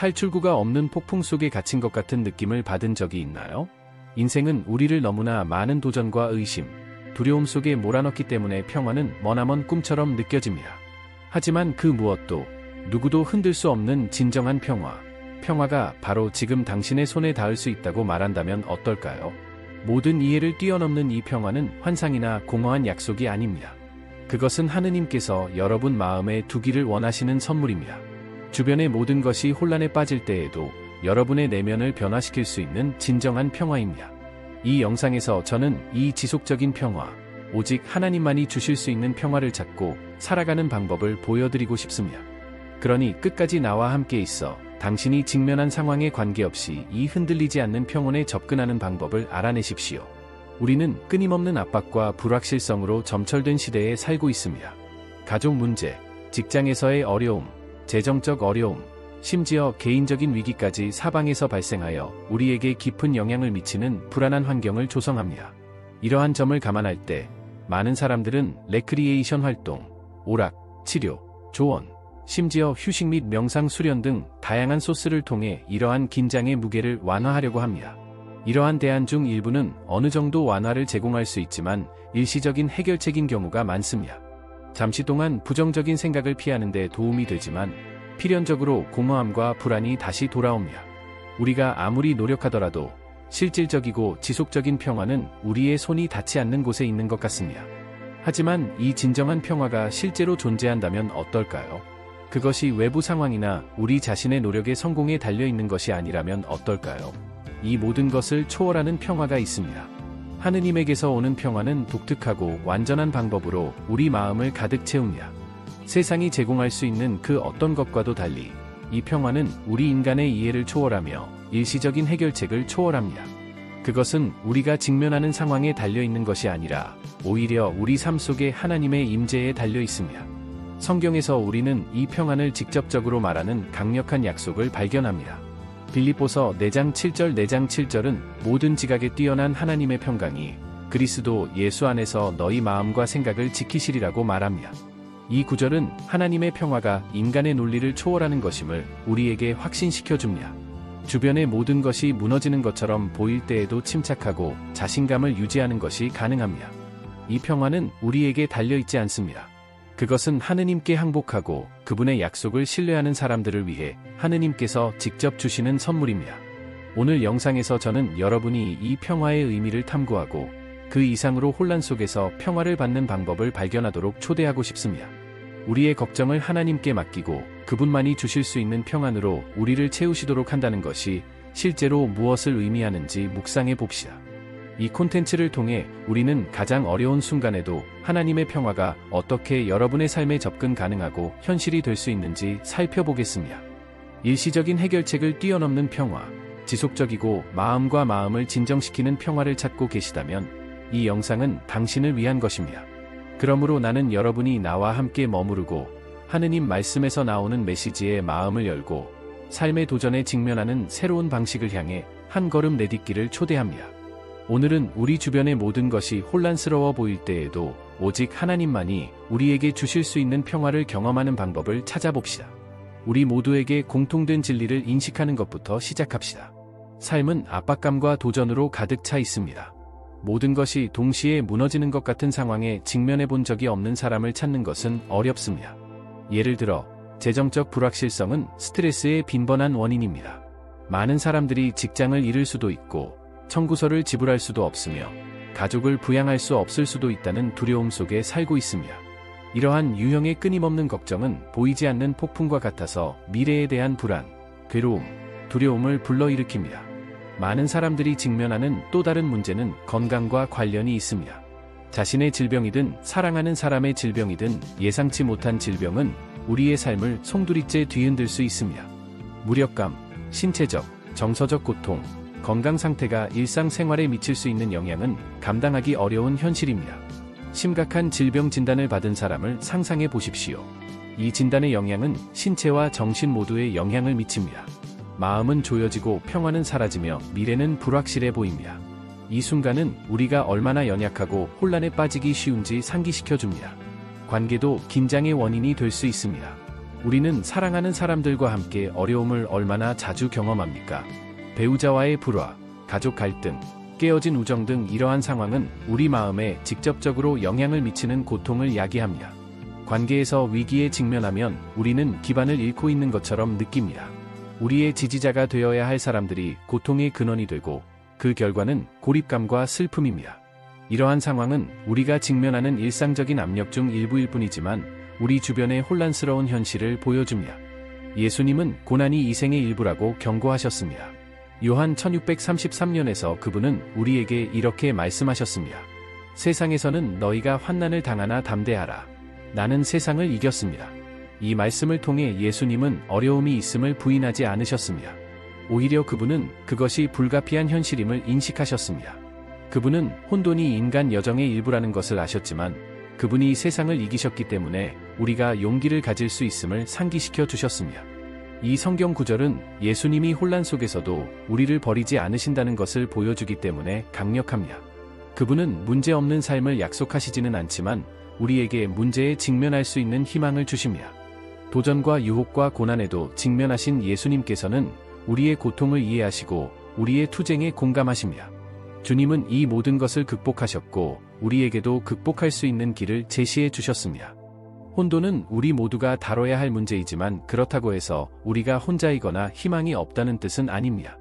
탈출구가 없는 폭풍 속에 갇힌 것 같은 느낌을 받은 적이 있나요? 인생은 우리를 너무나 많은 도전과 의심, 두려움 속에 몰아넣기 때문에 평화는 머나먼 꿈처럼 느껴집니다. 하지만 그 무엇도 누구도 흔들 수 없는 진정한 평화가 바로 지금 당신의 손에 닿을 수 있다고 말한다면 어떨까요? 모든 이해를 뛰어넘는 이 평화는 환상이나 공허한 약속이 아닙니다. 그것은 하느님께서 여러분 마음에 두기를 원하시는 선물입니다. 주변의 모든 것이 혼란에 빠질 때에도 여러분의 내면을 변화시킬 수 있는 진정한 평화입니다. 이 영상에서 저는 이 지속적인 평화, 오직 하나님만이 주실 수 있는 평화를 찾고 살아가는 방법을 보여드리고 싶습니다. 그러니 끝까지 나와 함께 있어 당신이 직면한 상황에 관계없이 이 흔들리지 않는 평온에 접근하는 방법을 알아내십시오. 우리는 끊임없는 압박과 불확실성으로 점철된 시대에 살고 있습니다. 가족 문제, 직장에서의 어려움, 재정적 어려움, 심지어 개인적인 위기까지 사방에서 발생하여 우리에게 깊은 영향을 미치는 불안한 환경을 조성합니다. 이러한 점을 감안할 때 많은 사람들은 레크리에이션 활동, 오락, 치료, 조언, 심지어 휴식 및 명상 수련 등 다양한 소스를 통해 이러한 긴장의 무게를 완화하려고 합니다. 이러한 대안 중 일부는 어느 정도 완화를 제공할 수 있지만 일시적인 해결책인 경우가 많습니다. 잠시 동안 부정적인 생각을 피하는 데 도움이 되지만 필연적으로 공허함과 불안이 다시 돌아옵니다. 우리가 아무리 노력하더라도 실질적이고 지속적인 평화는 우리의 손이 닿지 않는 곳에 있는 것 같습니다. 하지만 이 진정한 평화가 실제로 존재한다면 어떨까요? 그것이 외부 상황이나 우리 자신의 노력의 성공에 달려있는 것이 아니라면 어떨까요? 이 모든 것을 초월하는 평화가 있습니다. 하느님에게서 오는 평화는 독특하고 완전한 방법으로 우리 마음을 가득 채웁니다. 세상이 제공할 수 있는 그 어떤 것과도 달리 이 평화는 우리 인간의 이해를 초월하며 일시적인 해결책을 초월합니다. 그것은 우리가 직면하는 상황에 달려있는 것이 아니라 오히려 우리 삶 속에 하나님의 임재에 달려있습니다. 성경에서 우리는 이 평안을 직접적으로 말하는 강력한 약속을 발견합니다. 빌립보서 4장 7절 4장 7절은 모든 지각에 뛰어난 하나님의 평강이 그리스도 예수 안에서 너희 마음과 생각을 지키시리라고 말합니다. 이 구절은 하나님의 평화가 인간의 논리를 초월하는 것임을 우리에게 확신시켜 줍니다. 주변의 모든 것이 무너지는 것처럼 보일 때에도 침착하고 자신감을 유지하는 것이 가능합니다. 이 평화는 우리에게 달려있지 않습니다. 그것은 하느님께 항복하고 그분의 약속을 신뢰하는 사람들을 위해 하느님께서 직접 주시는 선물입니다. 오늘 영상에서 저는 여러분이 이 평화의 의미를 탐구하고 그 이상으로 혼란 속에서 평화를 받는 방법을 발견하도록 초대하고 싶습니다. 우리의 걱정을 하나님께 맡기고 그분만이 주실 수 있는 평안으로 우리를 채우시도록 한다는 것이 실제로 무엇을 의미하는지 묵상해 봅시다. 이 콘텐츠를 통해 우리는 가장 어려운 순간에도 하나님의 평화가 어떻게 여러분의 삶에 접근 가능하고 현실이 될 수 있는지 살펴보겠습니다. 일시적인 해결책을 뛰어넘는 평화, 지속적이고 마음과 마음을 진정시키는 평화를 찾고 계시다면 이 영상은 당신을 위한 것입니다. 그러므로 나는 여러분이 나와 함께 머무르고 하느님 말씀에서 나오는 메시지에 마음을 열고 삶의 도전에 직면하는 새로운 방식을 향해 한 걸음 내딛기를 초대합니다. 오늘은 우리 주변의 모든 것이 혼란스러워 보일 때에도 오직 하나님만이 우리에게 주실 수 있는 평화를 경험하는 방법을 찾아봅시다. 우리 모두에게 공통된 진리를 인식하는 것부터 시작합시다. 삶은 압박감과 도전으로 가득 차 있습니다. 모든 것이 동시에 무너지는 것 같은 상황에 직면해 본 적이 없는 사람을 찾는 것은 어렵습니다. 예를 들어, 재정적 불확실성은 스트레스의 빈번한 원인입니다. 많은 사람들이 직장을 잃을 수도 있고, 청구서를 지불할 수도 없으며 가족을 부양할 수 없을 수도 있다는 두려움 속에 살고 있습니다. 이러한 유형의 끊임없는 걱정은 보이지 않는 폭풍과 같아서 미래에 대한 불안, 괴로움, 두려움을 불러일으킵니다. 많은 사람들이 직면하는 또 다른 문제는 건강과 관련이 있습니다. 자신의 질병이든 사랑하는 사람의 질병이든 예상치 못한 질병은 우리의 삶을 송두리째 뒤흔들 수 있습니다. 무력감, 신체적, 정서적 고통, 건강 상태가 일상생활에 미칠 수 있는 영향은 감당하기 어려운 현실입니다. 심각한 질병 진단을 받은 사람을 상상해 보십시오. 이 진단의 영향은 신체와 정신 모두에 영향을 미칩니다. 마음은 조여지고 평화는 사라지며 미래는 불확실해 보입니다. 이 순간은 우리가 얼마나 연약하고 혼란에 빠지기 쉬운지 상기시켜 줍니다. 관계도 긴장의 원인이 될 수 있습니다. 우리는 사랑하는 사람들과 함께 어려움을 얼마나 자주 경험합니까? 배우자와의 불화, 가족 갈등, 깨어진 우정 등 이러한 상황은 우리 마음에 직접적으로 영향을 미치는 고통을 야기합니다. 관계에서 위기에 직면하면 우리는 기반을 잃고 있는 것처럼 느낍니다. 우리의 지지자가 되어야 할 사람들이 고통의 근원이 되고 그 결과는 고립감과 슬픔입니다. 이러한 상황은 우리가 직면하는 일상적인 압력 중 일부일 뿐이지만 우리 주변의 혼란스러운 현실을 보여줍니다. 예수님은 고난이 이 생의 일부라고 경고하셨습니다. 요한 1633년에서 그분은 우리에게 이렇게 말씀하셨습니다. 세상에서는 너희가 환난을 당하나 담대하라. 나는 세상을 이겼습니다. 이 말씀을 통해 예수님은 어려움이 있음을 부인하지 않으셨습니다. 오히려 그분은 그것이 불가피한 현실임을 인식하셨습니다. 그분은 혼돈이 인간 여정의 일부라는 것을 아셨지만 그분이 세상을 이기셨기 때문에 우리가 용기를 가질 수 있음을 상기시켜 주셨습니다. 이 성경 구절은 예수님이 혼란 속에서도 우리를 버리지 않으신다는 것을 보여주기 때문에 강력합니다. 그분은 문제없는 삶을 약속하시지는 않지만 우리에게 문제에 직면할 수 있는 희망을 주십니다. 도전과 유혹과 고난에도 직면하신 예수님께서는 우리의 고통을 이해하시고 우리의 투쟁에 공감하십니다. 주님은 이 모든 것을 극복하셨고 우리에게도 극복할 수 있는 길을 제시해 주셨습니다. 혼돈은 우리 모두가 다뤄야 할 문제이지만 그렇다고 해서 우리가 혼자이거나 희망이 없다는 뜻은 아닙니다.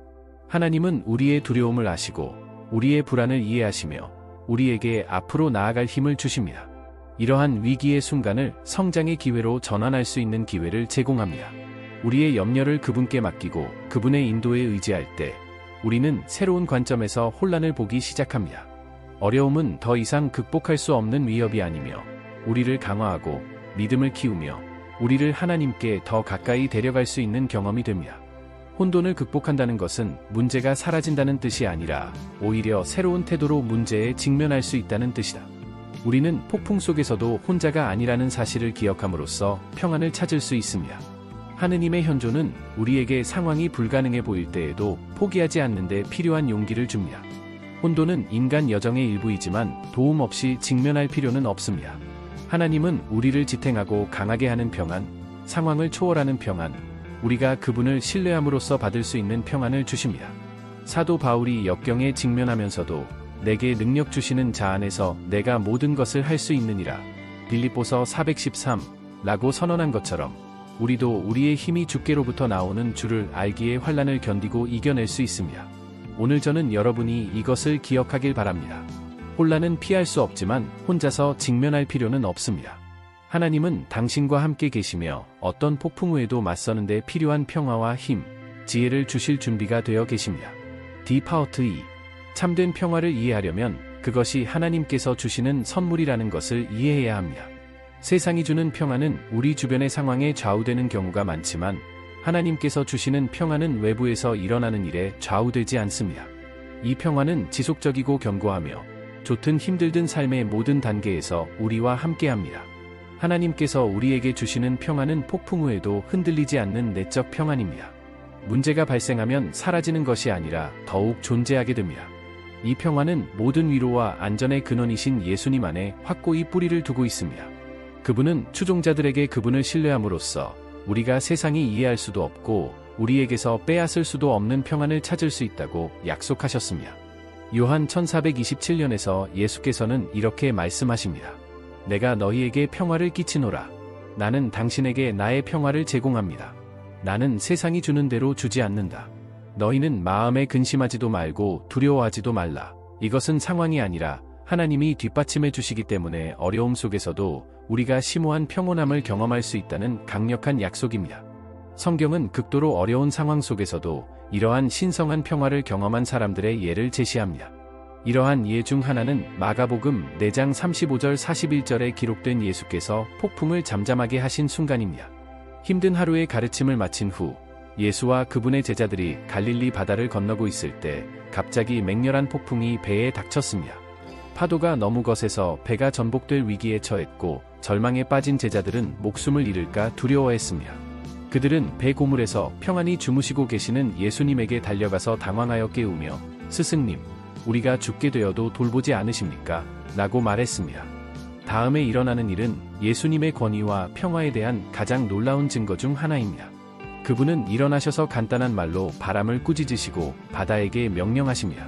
하나님은 우리의 두려움을 아시고 우리의 불안을 이해하시며 우리에게 앞으로 나아갈 힘을 주십니다. 이러한 위기의 순간을 성장의 기회로 전환할 수 있는 기회를 제공합니다. 우리의 염려를 그분께 맡기고 그분의 인도에 의지할 때 우리는 새로운 관점에서 혼란을 보기 시작합니다. 어려움은 더 이상 극복할 수 없는 위협이 아니며 우리를 강화하고 믿음을 키우며 우리를 하나님께 더 가까이 데려갈 수 있는 경험이 됩니다. 혼돈을 극복한다는 것은 문제가 사라진다는 뜻이 아니라 오히려 새로운 태도로 문제에 직면할 수 있다는 뜻이다. 우리는 폭풍 속에서도 혼자가 아니라는 사실을 기억함으로써 평안을 찾을 수 있습니다. 하느님의 현존은 우리에게 상황이 불가능해 보일 때에도 포기하지 않는 데 필요한 용기를 줍니다. 혼돈은 인간 여정의 일부이지만 도움 없이 직면할 필요는 없습니다. 하나님은 우리를 지탱하고 강하게 하는 평안, 상황을 초월하는 평안, 우리가 그분을 신뢰함으로써 받을 수 있는 평안을 주십니다. 사도 바울이 역경에 직면하면서도 내게 능력 주시는 자 안에서 내가 모든 것을 할 수 있느니라. 빌립보서 4:13라고 선언한 것처럼 우리도 우리의 힘이 주께로부터 나오는 줄을 알기에 환난을 견디고 이겨낼 수 있습니다. 오늘 저는 여러분이 이것을 기억하길 바랍니다. 혼란은 피할 수 없지만 혼자서 직면할 필요는 없습니다. 하나님은 당신과 함께 계시며 어떤 폭풍 후에도 맞서는 데 필요한 평화와 힘, 지혜를 주실 준비가 되어 계십니다. D-Part 2. 참된 평화를 이해하려면 그것이 하나님께서 주시는 선물이라는 것을 이해해야 합니다. 세상이 주는 평화는 우리 주변의 상황에 좌우되는 경우가 많지만 하나님께서 주시는 평화는 외부에서 일어나는 일에 좌우되지 않습니다. 이 평화는 지속적이고 견고하며 좋든 힘들든 삶의 모든 단계에서 우리와 함께합니다. 하나님께서 우리에게 주시는 평화는 폭풍 후에도 흔들리지 않는 내적 평안입니다. 문제가 발생하면 사라지는 것이 아니라 더욱 존재하게 됩니다. 이 평화는 모든 위로와 안전의 근원이신 예수님 안에 확고히 뿌리를 두고 있습니다. 그분은 추종자들에게 그분을 신뢰함으로써 우리가 세상이 이해할 수도 없고 우리에게서 빼앗을 수도 없는 평안을 찾을 수 있다고 약속하셨습니다. 요한 1427년에서 예수께서는 이렇게 말씀하십니다. 내가 너희에게 평화를 끼치노라. 나는 당신에게 나의 평화를 제공합니다. 나는 세상이 주는 대로 주지 않는다. 너희는 마음에 근심하지도 말고 두려워하지도 말라. 이것은 상황이 아니라 하나님이 뒷받침해 주시기 때문에 어려움 속에서도 우리가 심오한 평온함을 경험할 수 있다는 강력한 약속입니다. 성경은 극도로 어려운 상황 속에서도 이러한 신성한 평화를 경험한 사람들의 예를 제시합니다. 이러한 예 중 하나는 마가복음 4장 35절 41절에 기록된 예수께서 폭풍을 잠잠하게 하신 순간입니다. 힘든 하루의 가르침을 마친 후 예수와 그분의 제자들이 갈릴리 바다를 건너고 있을 때 갑자기 맹렬한 폭풍이 배에 닥쳤습니다. 파도가 너무 거세서 배가 전복될 위기에 처했고 절망에 빠진 제자들은 목숨을 잃을까 두려워했습니다. 그들은 배 고물에서 평안히 주무시고 계시는 예수님에게 달려가서 당황하여 깨우며 스승님, 우리가 죽게 되어도 돌보지 않으십니까? 라고 말했습니다. 다음에 일어나는 일은 예수님의 권위와 평화에 대한 가장 놀라운 증거 중 하나입니다. 그분은 일어나셔서 간단한 말로 바람을 꾸짖으시고 바다에게 명령하십니다.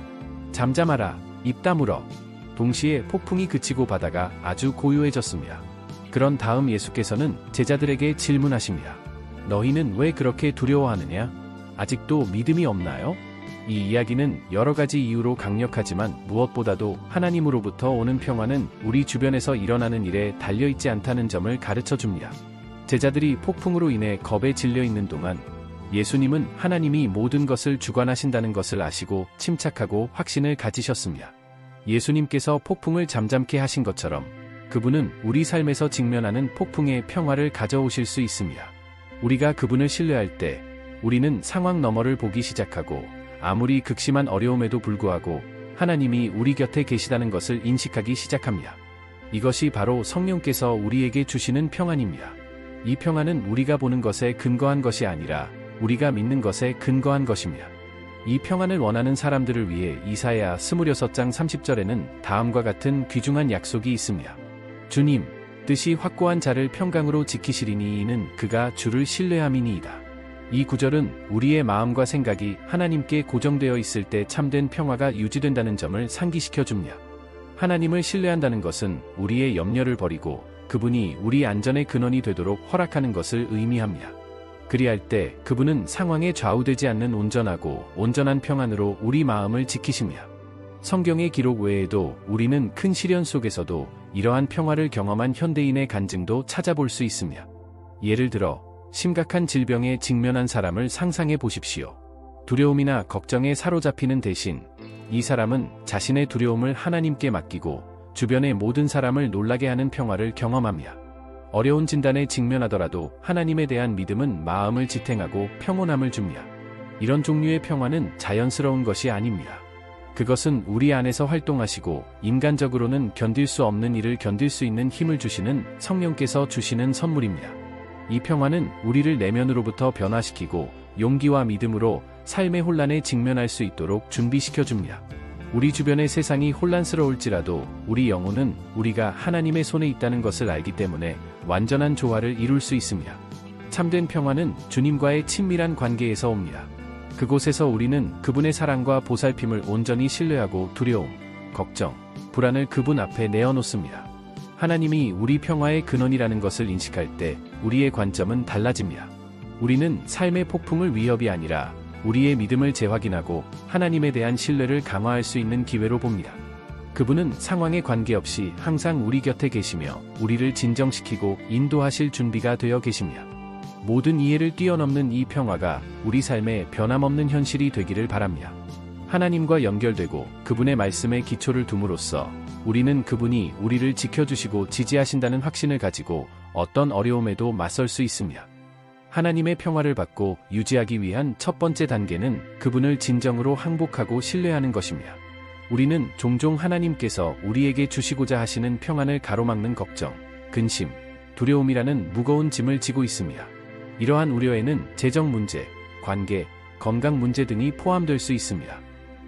잠잠하라, 입 다물어. 동시에 폭풍이 그치고 바다가 아주 고요해졌습니다. 그런 다음 예수께서는 제자들에게 질문하십니다. 너희는 왜 그렇게 두려워하느냐? 아직도 믿음이 없나요? 이 이야기는 여러 가지 이유로 강력하지만 무엇보다도 하나님으로부터 오는 평화는 우리 주변에서 일어나는 일에 달려있지 않다는 점을 가르쳐 줍니다. 제자들이 폭풍으로 인해 겁에 질려 있는 동안 예수님은 하나님이 모든 것을 주관하신다는 것을 아시고 침착하고 확신을 가지셨습니다. 예수님께서 폭풍을 잠잠케 하신 것처럼 그분은 우리 삶에서 직면하는 폭풍의 평화를 가져오실 수 있습니다. 우리가 그분을 신뢰할 때 우리는 상황 너머를 보기 시작하고 아무리 극심한 어려움에도 불구하고 하나님이 우리 곁에 계시다는 것을 인식하기 시작합니다. 이것이 바로 성령께서 우리에게 주시는 평안입니다. 이 평안은 우리가 보는 것에 근거한 것이 아니라 우리가 믿는 것에 근거한 것입니다. 이 평안을 원하는 사람들을 위해 이사야 26장 30절에는 다음과 같은 귀중한 약속이 있습니다. 주님, 뜻이 확고한 자를 평강으로 지키시리니 이는 그가 주를 신뢰함이니이다. 이 구절은 우리의 마음과 생각이 하나님께 고정되어 있을 때 참된 평화가 유지된다는 점을 상기시켜 줍니다. 하나님을 신뢰한다는 것은 우리의 염려를 버리고 그분이 우리 안전의 근원이 되도록 허락하는 것을 의미합니다. 그리할 때 그분은 상황에 좌우되지 않는 온전한 평안으로 우리 마음을 지키십니다. 성경의 기록 외에도 우리는 큰 시련 속에서도 이러한 평화를 경험한 현대인의 간증도 찾아볼 수 있습니다. 예를 들어 심각한 질병에 직면한 사람을 상상해 보십시오. 두려움이나 걱정에 사로잡히는 대신 이 사람은 자신의 두려움을 하나님께 맡기고 주변의 모든 사람을 놀라게 하는 평화를 경험합니다. 어려운 진단에 직면하더라도 하나님에 대한 믿음은 마음을 지탱하고 평온함을 줍니다. 이런 종류의 평화는 자연스러운 것이 아닙니다. 그것은 우리 안에서 활동하시고 인간적으로는 견딜 수 없는 일을 견딜 수 있는 힘을 주시는 성령께서 주시는 선물입니다. 이 평화는 우리를 내면으로부터 변화시키고 용기와 믿음으로 삶의 혼란에 직면할 수 있도록 준비시켜 줍니다. 우리 주변의 세상이 혼란스러울지라도 우리 영혼은 우리가 하나님의 손에 있다는 것을 알기 때문에 완전한 조화를 이룰 수 있습니다. 참된 평화는 주님과의 친밀한 관계에서 옵니다. 그곳에서 우리는 그분의 사랑과 보살핌을 온전히 신뢰하고 두려움, 걱정, 불안을 그분 앞에 내어놓습니다. 하나님이 우리 평화의 근원이라는 것을 인식할 때 우리의 관점은 달라집니다. 우리는 삶의 폭풍을 위협이 아니라 우리의 믿음을 재확인하고 하나님에 대한 신뢰를 강화할 수 있는 기회로 봅니다. 그분은 상황에 관계없이 항상 우리 곁에 계시며 우리를 진정시키고 인도하실 준비가 되어 계십니다. 모든 이해를 뛰어넘는 이 평화가 우리 삶의 변함없는 현실이 되기를 바랍니다. 하나님과 연결되고 그분의 말씀에 기초를 둠으로써 우리는 그분이 우리를 지켜주시고 지지하신다는 확신을 가지고 어떤 어려움에도 맞설 수 있습니다. 하나님의 평화를 받고 유지하기 위한 첫 번째 단계는 그분을 진정으로 항복하고 신뢰하는 것입니다. 우리는 종종 하나님께서 우리에게 주시고자 하시는 평안을 가로막는 걱정, 근심, 두려움이라는 무거운 짐을 지고 있습니다. 이러한 우려에는 재정 문제, 관계, 건강 문제 등이 포함될 수 있습니다.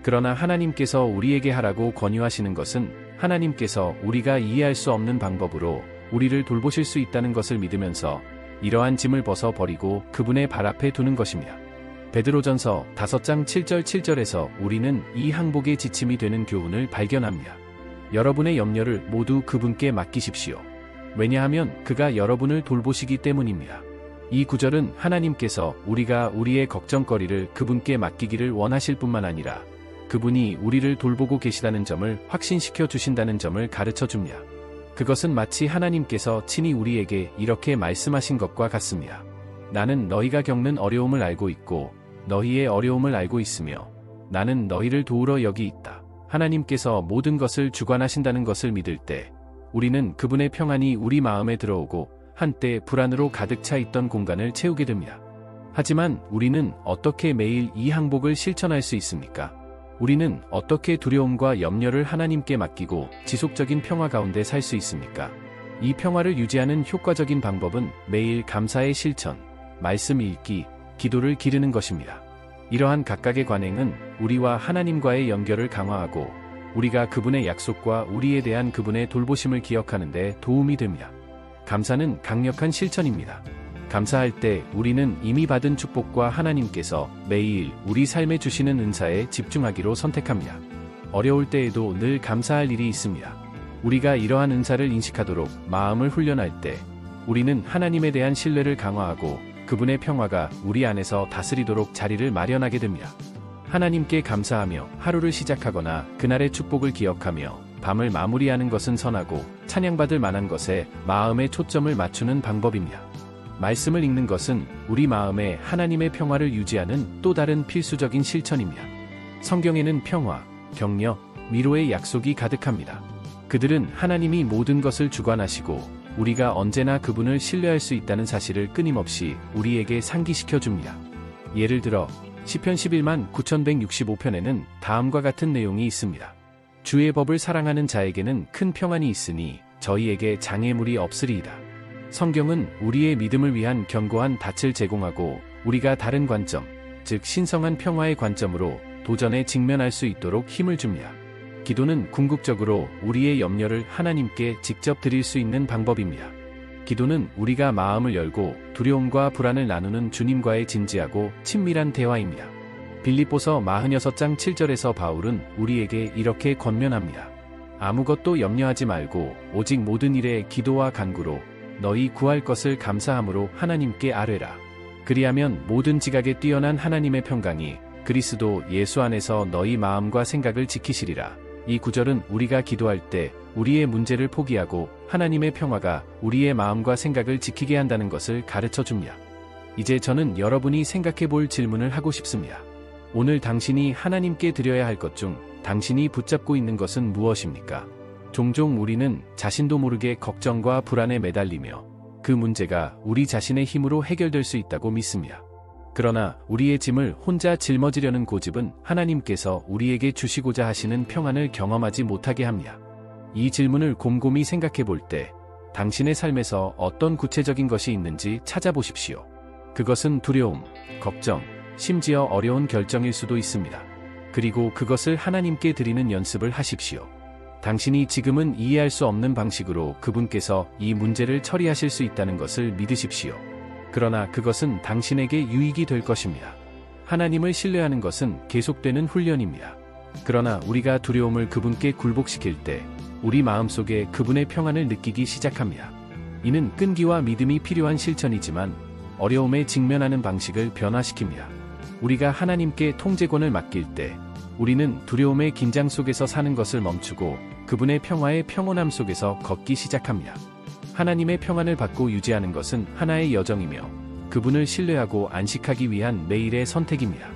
그러나 하나님께서 우리에게 하라고 권유하시는 것은 하나님께서 우리가 이해할 수 없는 방법으로 우리를 돌보실 수 있다는 것을 믿으면서 이러한 짐을 벗어 버리고 그분의 발 앞에 두는 것입니다. 베드로전서 5장 7절 7절에서 우리는 이 항복의 지침이 되는 교훈을 발견합니다. 여러분의 염려를 모두 그분께 맡기십시오. 왜냐하면 그가 여러분을 돌보시기 때문입니다. 이 구절은 하나님께서 우리가 우리의 걱정거리를 그분께 맡기기를 원하실 뿐만 아니라 그분이 우리를 돌보고 계시다는 점을 확신시켜 주신다는 점을 가르쳐 줍니다. 그것은 마치 하나님께서 친히 우리에게 이렇게 말씀하신 것과 같습니다. 나는 너희가 겪는 어려움을 알고 있고 너희의 어려움을 알고 있으며 나는 너희를 도우러 여기 있다. 하나님께서 모든 것을 주관하신다는 것을 믿을 때 우리는 그분의 평안이 우리 마음에 들어오고 한때 불안으로 가득 차 있던 공간을 채우게 됩니다. 하지만 우리는 어떻게 매일 이 항복을 실천할 수 있습니까? 우리는 어떻게 두려움과 염려를 하나님께 맡기고 지속적인 평화 가운데 살 수 있습니까? 이 평화를 유지하는 효과적인 방법은 매일 감사의 실천, 말씀 읽기, 기도를 기르는 것입니다. 이러한 각각의 관행은 우리와 하나님과의 연결을 강화하고 우리가 그분의 약속과 우리에 대한 그분의 돌보심을 기억하는 데 도움이 됩니다. 감사는 강력한 실천입니다. 감사할 때 우리는 이미 받은 축복과 하나님께서 매일 우리 삶에 주시는 은사에 집중하기로 선택합니다. 어려울 때에도 늘 감사할 일이 있습니다. 우리가 이러한 은사를 인식하도록 마음을 훈련할 때 우리는 하나님에 대한 신뢰를 강화하고 그분의 평화가 우리 안에서 다스리도록 자리를 마련하게 됩니다. 하나님께 감사하며 하루를 시작하거나 그날의 축복을 기억하며 밤을 마무리하는 것은 선하고 찬양받을 만한 것에 마음의 초점을 맞추는 방법입니다. 말씀을 읽는 것은 우리 마음에 하나님의 평화를 유지하는 또 다른 필수적인 실천입니다. 성경에는 평화, 격려, 위로의 약속이 가득합니다. 그들은 하나님이 모든 것을 주관하시고 우리가 언제나 그분을 신뢰할 수 있다는 사실을 끊임없이 우리에게 상기시켜 줍니다. 예를 들어 시편 11만 9165편에는 다음과 같은 내용이 있습니다. 주의 법을 사랑하는 자에게는 큰 평안이 있으니 저희에게 장애물이 없으리이다. 성경은 우리의 믿음을 위한 견고한 닻을 제공하고 우리가 다른 관점, 즉 신성한 평화의 관점으로 도전에 직면할 수 있도록 힘을 줍니다. 기도는 궁극적으로 우리의 염려를 하나님께 직접 드릴 수 있는 방법입니다. 기도는 우리가 마음을 열고 두려움과 불안을 나누는 주님과의 진지하고 친밀한 대화입니다. 빌립보서 46장 7절에서 바울은 우리에게 이렇게 권면합니다. 아무것도 염려하지 말고 오직 모든 일에 기도와 간구로 너희 구할 것을 감사함으로 하나님께 아뢰라. 그리하면 모든 지각에 뛰어난 하나님의 평강이 그리스도 예수 안에서 너희 마음과 생각을 지키시리라. 이 구절은 우리가 기도할 때 우리의 문제를 포기하고 하나님의 평화가 우리의 마음과 생각을 지키게 한다는 것을 가르쳐 줍니다. 이제 저는 여러분이 생각해 볼 질문을 하고 싶습니다. 오늘 당신이 하나님께 드려야 할 것 중 당신이 붙잡고 있는 것은 무엇입니까? 종종 우리는 자신도 모르게 걱정과 불안에 매달리며 그 문제가 우리 자신의 힘으로 해결될 수 있다고 믿습니다. 그러나 우리의 짐을 혼자 짊어지려는 고집은 하나님께서 우리에게 주시고자 하시는 평안을 경험하지 못하게 합니다. 이 질문을 곰곰이 생각해 볼 때 당신의 삶에서 어떤 구체적인 것이 있는지 찾아보십시오. 그것은 두려움, 걱정, 심지어 어려운 결정일 수도 있습니다. 그리고 그것을 하나님께 드리는 연습을 하십시오. 당신이 지금은 이해할 수 없는 방식으로 그분께서 이 문제를 처리하실 수 있다는 것을 믿으십시오. 그러나 그것은 당신에게 유익이 될 것입니다. 하나님을 신뢰하는 것은 계속되는 훈련입니다. 그러나 우리가 두려움을 그분께 굴복시킬 때 우리 마음속에 그분의 평안을 느끼기 시작합니다. 이는 끈기와 믿음이 필요한 실천이지만 어려움에 직면하는 방식을 변화시킵니다. 우리가 하나님께 통제권을 맡길 때 우리는 두려움의 긴장 속에서 사는 것을 멈추고 그분의 평화의 평온함 속에서 걷기 시작합니다. 하나님의 평안을 받고 유지하는 것은 하나의 여정이며 그분을 신뢰하고 안식하기 위한 매일의 선택입니다.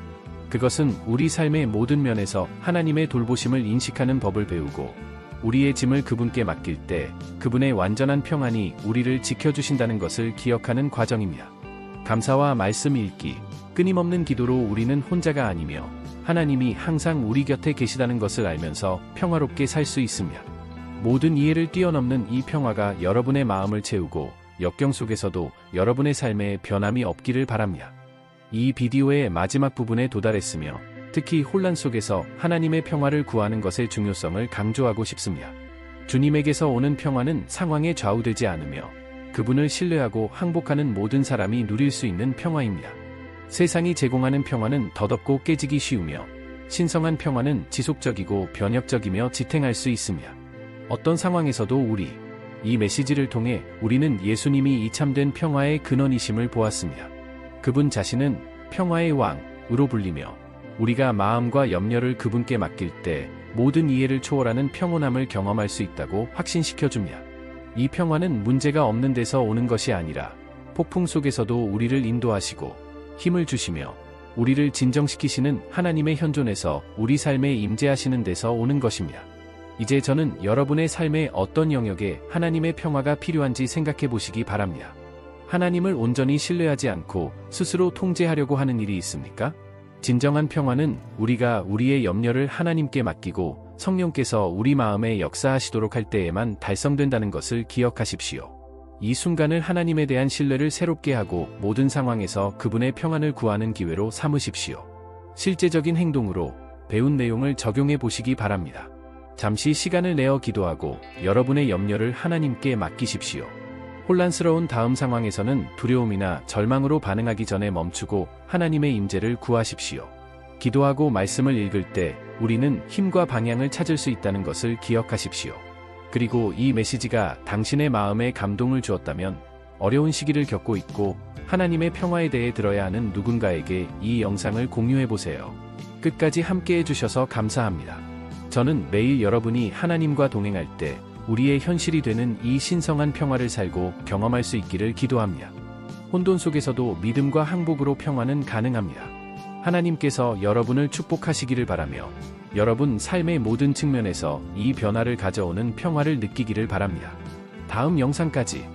그것은 우리 삶의 모든 면에서 하나님의 돌보심을 인식하는 법을 배우고 우리의 짐을 그분께 맡길 때 그분의 완전한 평안이 우리를 지켜주신다는 것을 기억하는 과정입니다. 감사와 말씀 읽기, 끊임없는 기도로 우리는 혼자가 아니며 하나님이 항상 우리 곁에 계시다는 것을 알면서 평화롭게 살 수 있습니다. 모든 이해를 뛰어넘는 이 평화가 여러분의 마음을 채우고 역경 속에서도 여러분의 삶에 변함이 없기를 바랍니다. 이 비디오의 마지막 부분에 도달했으며 특히 혼란 속에서 하나님의 평화를 구하는 것의 중요성을 강조하고 싶습니다. 주님에게서 오는 평화는 상황에 좌우되지 않으며 그분을 신뢰하고 항복하는 모든 사람이 누릴 수 있는 평화입니다. 세상이 제공하는 평화는 더덥고 깨지기 쉬우며 신성한 평화는 지속적이고 변혁적이며 지탱할 수 있습니다. 어떤 상황에서도 이 메시지를 통해 우리는 예수님이 이 참된 평화의 근원이심을 보았습니다. 그분 자신은 평화의 왕으로 불리며 우리가 마음과 염려를 그분께 맡길 때 모든 이해를 초월하는 평온함을 경험할 수 있다고 확신시켜줍니다. 이 평화는 문제가 없는 데서 오는 것이 아니라 폭풍 속에서도 우리를 인도하시고 힘을 주시며 우리를 진정시키시는 하나님의 현존에서 우리 삶에 임재하시는 데서 오는 것입니다. 이제 저는 여러분의 삶의 어떤 영역에 하나님의 평화가 필요한지 생각해 보시기 바랍니다. 하나님을 온전히 신뢰하지 않고 스스로 통제하려고 하는 일이 있습니까? 진정한 평화는 우리가 우리의 염려를 하나님께 맡기고 성령께서 우리 마음에 역사하시도록 할 때에만 달성된다는 것을 기억하십시오. 이 순간을 하나님에 대한 신뢰를 새롭게 하고 모든 상황에서 그분의 평안을 구하는 기회로 삼으십시오. 실제적인 행동으로 배운 내용을 적용해 보시기 바랍니다. 잠시 시간을 내어 기도하고 여러분의 염려를 하나님께 맡기십시오. 혼란스러운 다음 상황에서는 두려움이나 절망으로 반응하기 전에 멈추고 하나님의 임재를 구하십시오. 기도하고 말씀을 읽을 때 우리는 힘과 방향을 찾을 수 있다는 것을 기억하십시오. 그리고 이 메시지가 당신의 마음에 감동을 주었다면 어려운 시기를 겪고 있고 하나님의 평화에 대해 들어야 하는 누군가에게 이 영상을 공유해보세요. 끝까지 함께 해주셔서 감사합니다. 저는 매일 여러분이 하나님과 동행할 때 우리의 현실이 되는 이 신성한 평화를 살고 경험할 수 있기를 기도합니다. 혼돈 속에서도 믿음과 항복으로 평화는 가능합니다. 하나님께서 여러분을 축복하시기를 바라며 여러분 삶의 모든 측면에서 이 변화를 가져오는 평화를 느끼기를 바랍니다. 다음 영상까지